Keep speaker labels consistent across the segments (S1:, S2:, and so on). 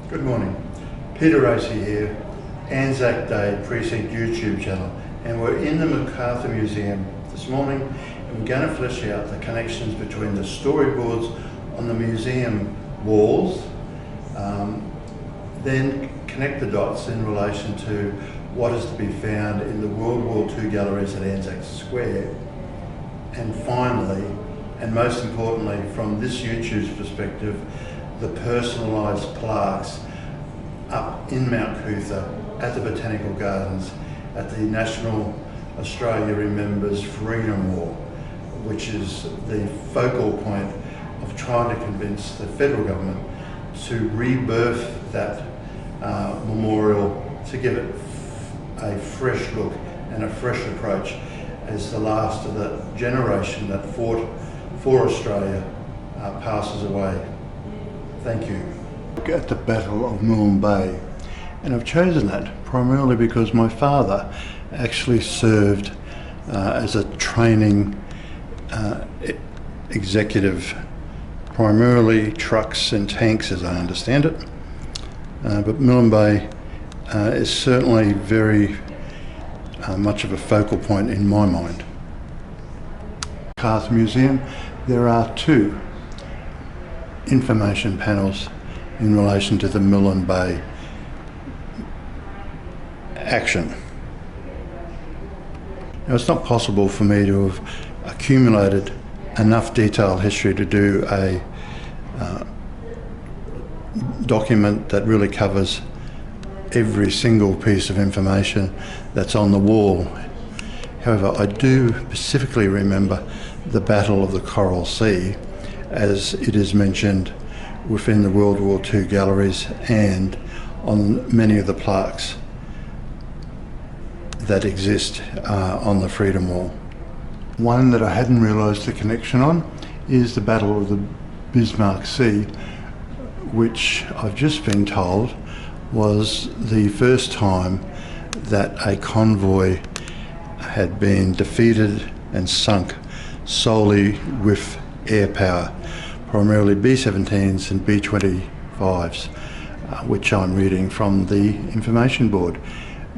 S1: Good morning. Peter Racy here, Anzac Day Precinct YouTube channel, and we're in the MacArthur Museum this morning, and we're going to flesh out the connections between the storyboards on the museum walls, then connect the dots in relation to what is to be found in the World War II galleries at Anzac Square, and finally, and most importantly from this YouTube's perspective, the personalised plaques up in Mount Coot-tha at the Botanical Gardens at the National Australia Remembers Freedom War, which is the focal point of trying to convince the federal government to rebirth that memorial, to give it a fresh look and a fresh approach as the last of the generation that fought for Australia passes away. Thank you. Look at the Battle of Moolin Bay, and I've chosen that primarily because my father actually served as a training executive, primarily trucks and tanks as I understand it, but Moolin Bay is certainly very much of a focal point in my mind. MacArthur Museum, there are two information panels in relation to the Moolin Bay action. Now, it's not possible for me to have accumulated enough detailed history to do a document that really covers every single piece of information that's on the wall. However, I do specifically remember the Battle of the Coral Sea, as it is mentioned within the World War II galleries and on many of the plaques that exist on the Freedom Wall. One that I hadn't realised the connection on is the Battle of the Bismarck Sea, which I've just been told was the first time that a convoy had been defeated and sunk solely with air power, primarily B-17s and B-25s, which I'm reading from the information board.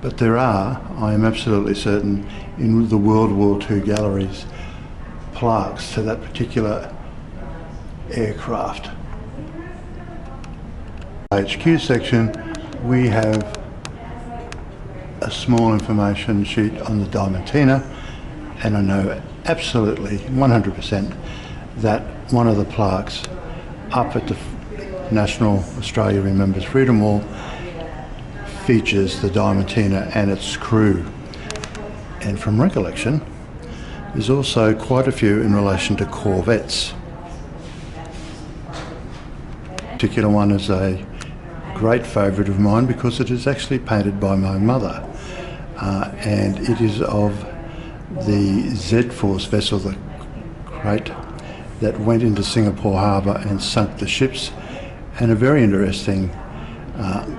S1: But there are, I am absolutely certain, in the World War II galleries, plaques to that particular aircraft. HQ section, we have a small information sheet on the Diamantina, and I know absolutely 100% that one of the plaques up at the National Australia Remembers Freedom Wall features the Diamantina and its crew. And from recollection, there's also quite a few in relation to corvettes. This particular one is a great favourite of mine because it is actually painted by my mother, and it is of the Z-Force vessel, the Crete, that went into Singapore Harbour and sunk the ships. And a very interesting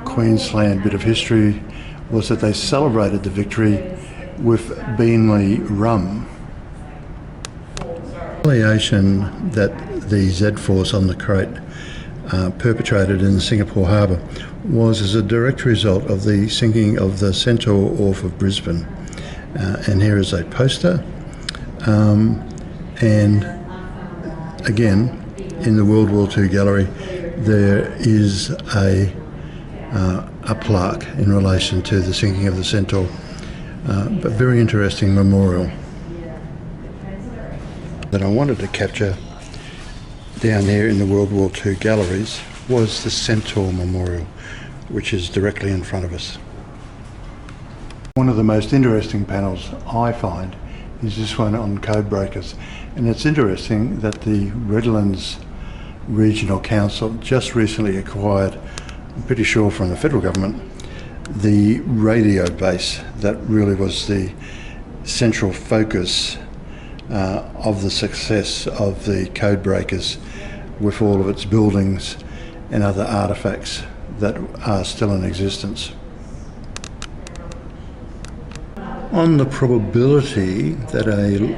S1: Queensland bit of history was that they celebrated the victory with Beanley rum. The retaliation that the Z-Force on the Crete perpetrated in Singapore Harbour was as a direct result of the sinking of the Centaur off of Brisbane. And here is a poster, and again in the World War II gallery there is a plaque in relation to the sinking of the Centaur, but very interesting memorial that I wanted to capture down there in the World War II galleries was the Centaur Memorial, which is directly in front of us. One of the most interesting panels I find is this one on code breakers, and it's interesting that the Redlands Regional Council just recently acquired, I'm pretty sure from the federal government, the radio base that really was the central focus of the success of the code breakers, with all of its buildings and other artefacts that are still in existence. On the probability that a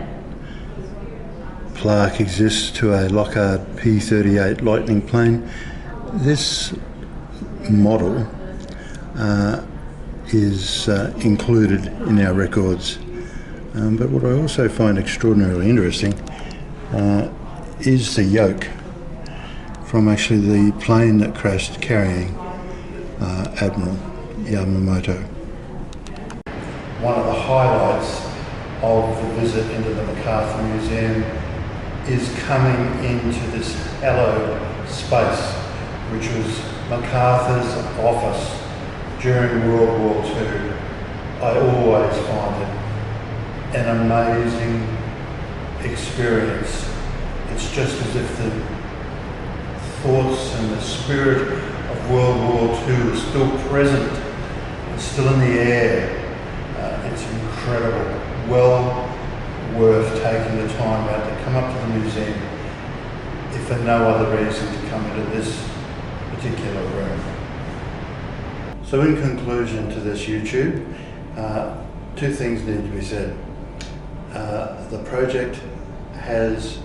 S1: plaque exists to a Lockheed P-38 Lightning plane, this model is included in our records. But what I also find extraordinarily interesting is the yoke from actually the plane that crashed carrying Admiral Yamamoto. One of the highlights of the visit into the MacArthur Museum is coming into this hallowed space, which was MacArthur's office during World War II. I always find it an amazing experience. It's just as if the thoughts and the spirit of World War II is still present. It's still in the air. It's incredible. Well worth taking the time out to come up to the museum, if for no other reason to come into this particular room. So in conclusion to this YouTube, two things need to be said. The project has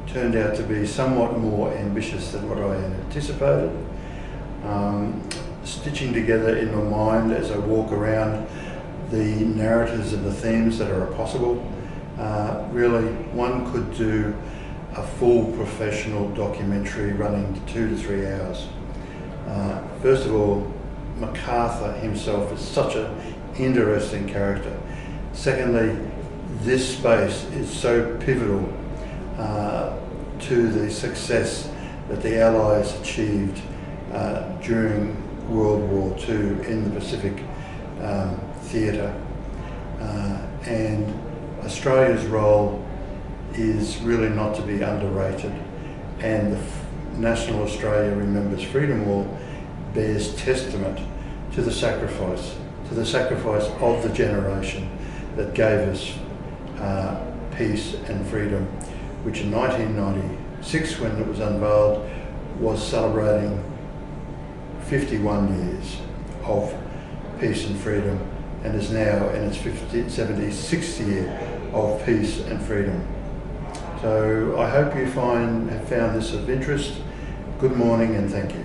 S1: turned out to be somewhat more ambitious than what I had anticipated. Stitching together in my mind as I walk around the narratives and the themes that are possible, really one could do a full professional documentary running 2 to 3 hours. First of all, MacArthur himself is such an interesting character. Secondly, this space is so pivotal to the success that the Allies achieved during World War II in the Pacific theatre. And Australia's role is really not to be underrated, and the National Australia Remembers Freedom Wall bears testament to the sacrifice of the generation that gave us peace and freedom, which in 1996, when it was unveiled, was celebrating 51 years of peace and freedom, and is now in its 76th year of peace and freedom. So I hope you have found this of interest. Good morning and thank you.